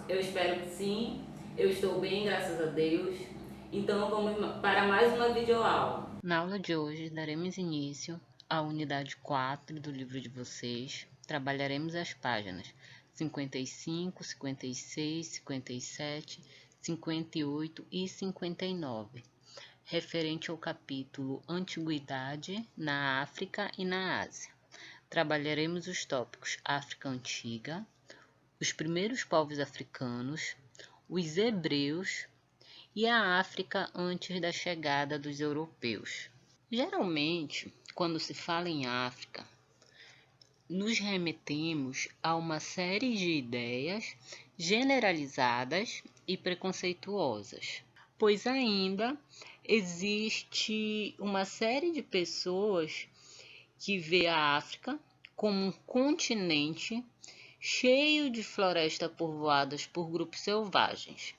Eu espero que sim. Eu estou bem, graças a Deus. Então vamos para mais uma videoaula. Na aula de hoje, daremos início à unidade 4 do livro de vocês. Trabalharemos as páginas 55, 56, 57, 58 e 59, referente ao capítulo Antiguidade na África e na Ásia. Trabalharemos os tópicos África Antiga, os primeiros povos africanos, os hebreus e a África antes da chegada dos europeus. Geralmente, quando se fala em África, nos remetemos a uma série de ideias generalizadas e preconceituosas, pois ainda existe uma série de pessoas que vê a África como um continente cheio de florestas povoadas por grupos selvagens,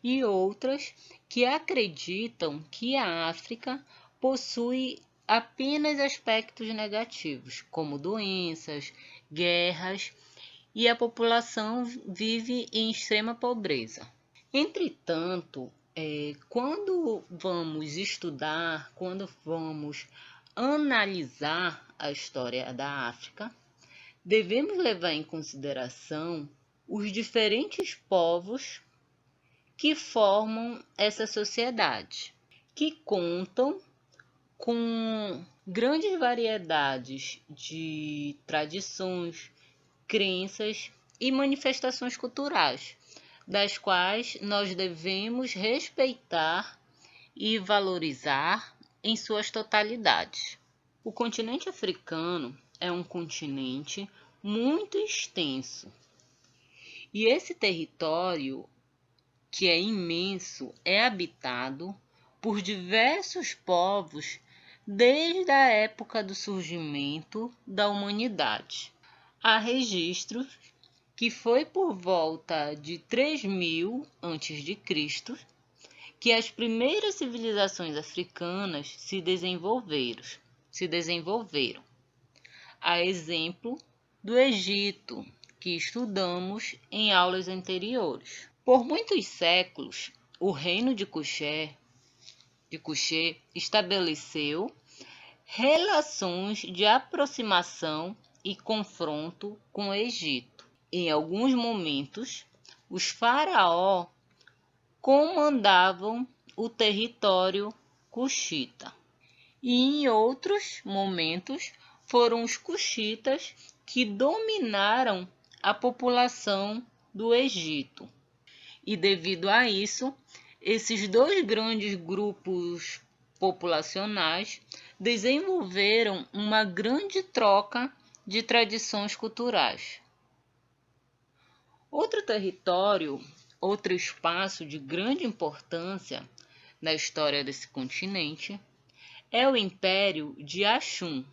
e outras que acreditam que a África possui apenas aspectos negativos, como doenças, guerras, e a população vive em extrema pobreza. Entretanto, quando vamos estudar, quando vamos analisar a história da África, devemos levar em consideração os diferentes povos que formam essa sociedade, que contam com grandes variedades de tradições, crenças e manifestações culturais, das quais nós devemos respeitar e valorizar em suas totalidades. O continente africano é um continente muito extenso, e esse território, que é imenso, é habitado por diversos povos desde a época do surgimento da humanidade. Há registros que foi por volta de 3000 a.C. que as primeiras civilizações africanas se desenvolveram. A exemplo do Egito, que estudamos em aulas anteriores. Por muitos séculos, o reino de Kuché estabeleceu relações de aproximação e confronto com o Egito. Em alguns momentos, os faraós comandavam o território cuxita, e em outros momentos foram os cuxitas que dominaram a população do Egito. E devido a isso, esses dois grandes grupos populacionais desenvolveram uma grande troca de tradições culturais. Outro território, outro espaço de grande importância na história desse continente é o Império de Axum,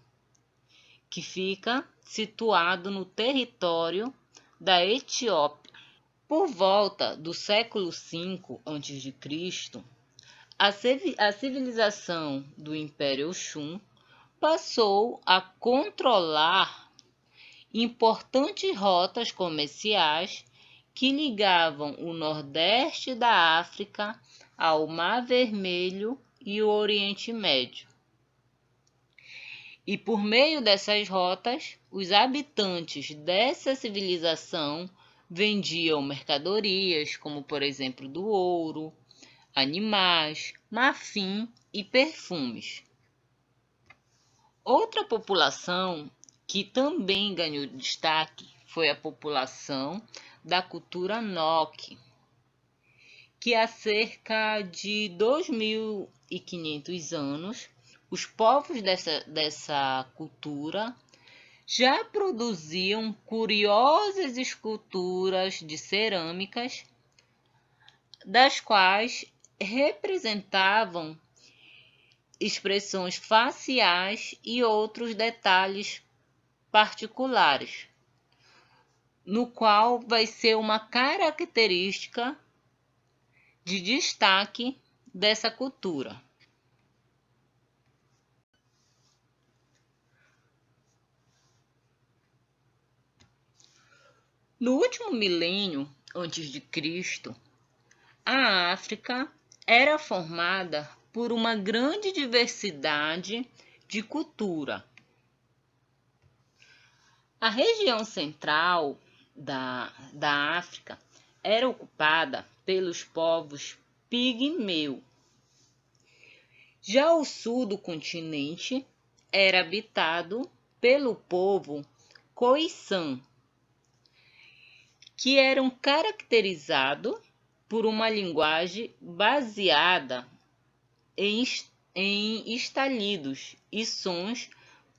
que fica situado no território da Etiópia. Por volta do século V a.C., a civilização do Império Oxum passou a controlar importantes rotas comerciais que ligavam o Nordeste da África ao Mar Vermelho e o Oriente Médio. E por meio dessas rotas, os habitantes dessa civilização vendiam mercadorias, como por exemplo do ouro, animais, marfim e perfumes. Outra população que também ganhou destaque foi a população da cultura Nok, que há cerca de 2500 anos, os povos dessa cultura já produziam curiosas esculturas de cerâmicas, das quais representavam expressões faciais e outros detalhes particulares, no qual vai ser uma característica de destaque dessa cultura. No último milênio, a.C., a África era formada por uma grande diversidade de cultura. A região central da África era ocupada pelos povos pigmeu. Já o sul do continente era habitado pelo povo Khoisan, que eram caracterizados por uma linguagem baseada em estalidos e sons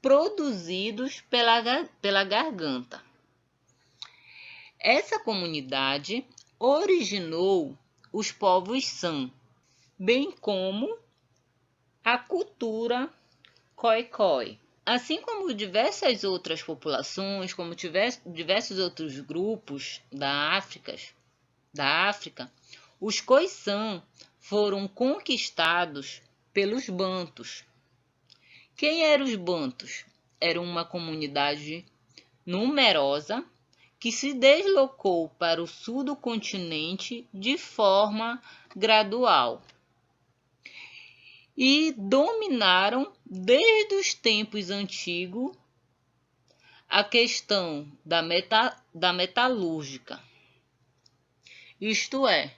produzidos pela garganta. Essa comunidade originou os povos San, bem como a cultura Khoikhoi. Assim como diversas outras populações, como diversos outros grupos da África, os Khoisan foram conquistados pelos bantus. Quem eram os bantus? Era uma comunidade numerosa que se deslocou para o sul do continente de forma gradual e dominaram desde os tempos antigos a questão da metalúrgica, isto é,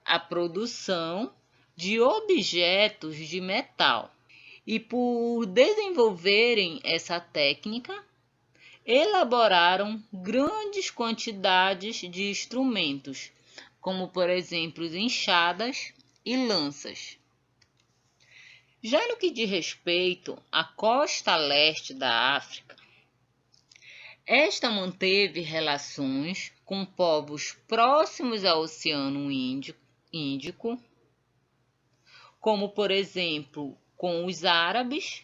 a produção de objetos de metal. E por desenvolverem essa técnica, elaboraram grandes quantidades de instrumentos, como por exemplo enxadas e lanças. Já no que diz respeito à costa leste da África, esta manteve relações com povos próximos ao Oceano Índico, como por exemplo com os árabes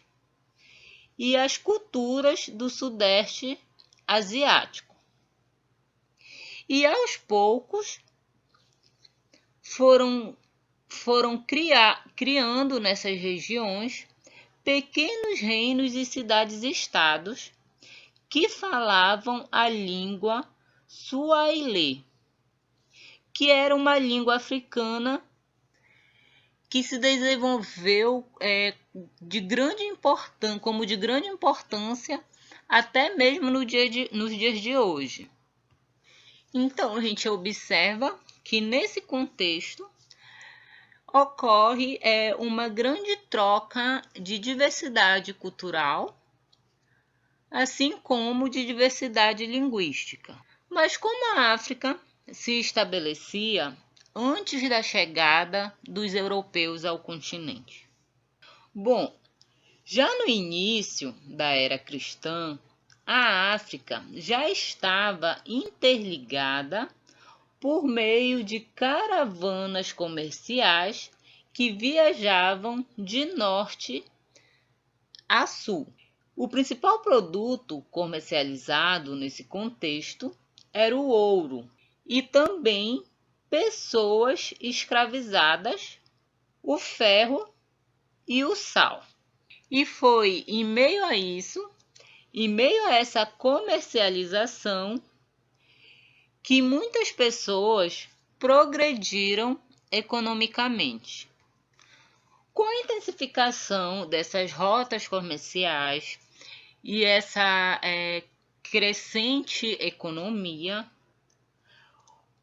e as culturas do Sudeste Asiático. E aos poucos foram criando nessas regiões pequenos reinos e cidades-estados que falavam a língua Swahili, que era uma língua africana que se desenvolveu como de grande importância até mesmo nos dias de hoje. Então, a gente observa que nesse contexto ocorre uma grande troca de diversidade cultural, assim como de diversidade linguística. Mas como a África se estabelecia antes da chegada dos europeus ao continente? Bom, já no início da era cristã, a África já estava interligada por meio de caravanas comerciais que viajavam de norte a sul. O principal produto comercializado nesse contexto era o ouro e também pessoas escravizadas, o ferro e o sal. E foi em meio a isso, em meio a essa comercialização, que muitas pessoas progrediram economicamente. Com a intensificação dessas rotas comerciais e essa crescente economia,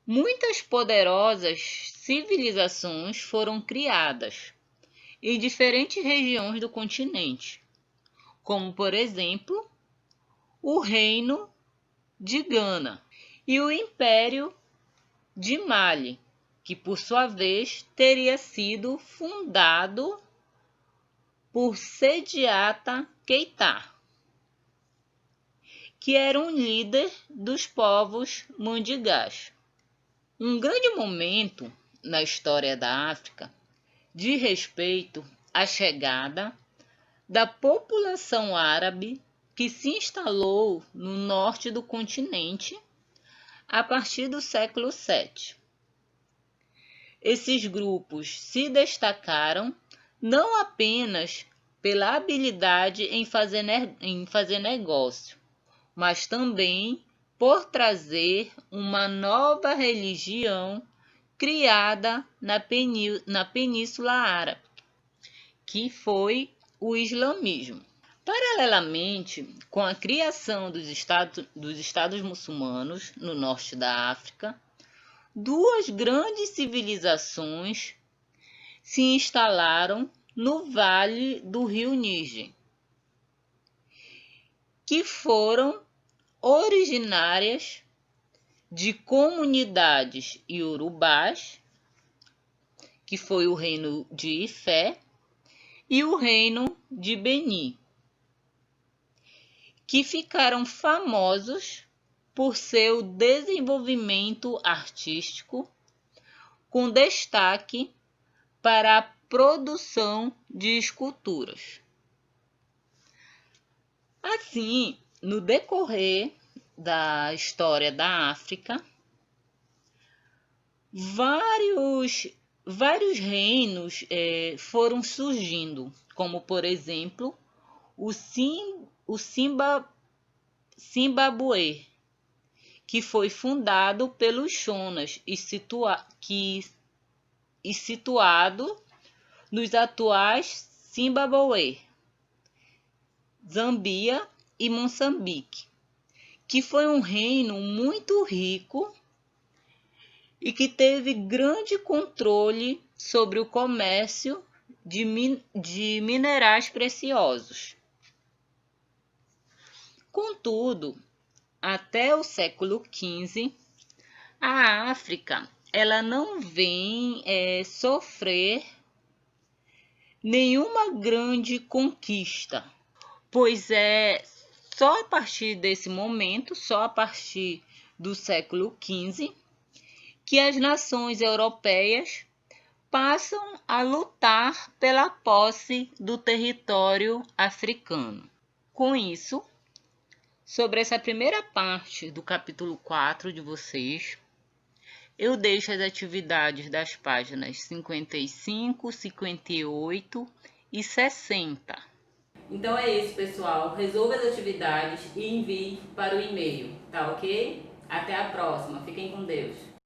muitas poderosas civilizações foram criadas em diferentes regiões do continente, como, por exemplo, o Reino de Gana e o Império de Mali, que por sua vez teria sido fundado por Sediata Keita, que era um líder dos povos mandigás. Um grande momento na história da África diz respeito à chegada da população árabe que se instalou no norte do continente a partir do século VII. Esses grupos se destacaram não apenas pela habilidade em fazer negócio, mas também por trazer uma nova religião criada na Península Árabe, que foi o islamismo. Paralelamente com a criação dos estados muçulmanos no norte da África, duas grandes civilizações se instalaram no vale do rio Níger, que foram originárias de comunidades iorubás, que foi o reino de Ifé, e o reino de Beni, que ficaram famosos por seu desenvolvimento artístico, com destaque para a produção de esculturas. Assim, no decorrer da história da África, vários reinos foram surgindo, como, por exemplo, o Zimbabue, que foi fundado pelos Shonas e situado nos atuais Zimbabue, Zâmbia e Moçambique, que foi um reino muito rico e que teve grande controle sobre o comércio de minerais preciosos. Contudo, até o século XV, a África ela não vem sofrer nenhuma grande conquista, pois é só a partir desse momento, só a partir do século XV, que as nações europeias passam a lutar pela posse do território africano. Com isso, sobre essa primeira parte do capítulo 4 de vocês, eu deixo as atividades das páginas 55, 58 e 60. Então é isso, pessoal. Resolva as atividades e envie para o e-mail, tá ok? Até a próxima. Fiquem com Deus.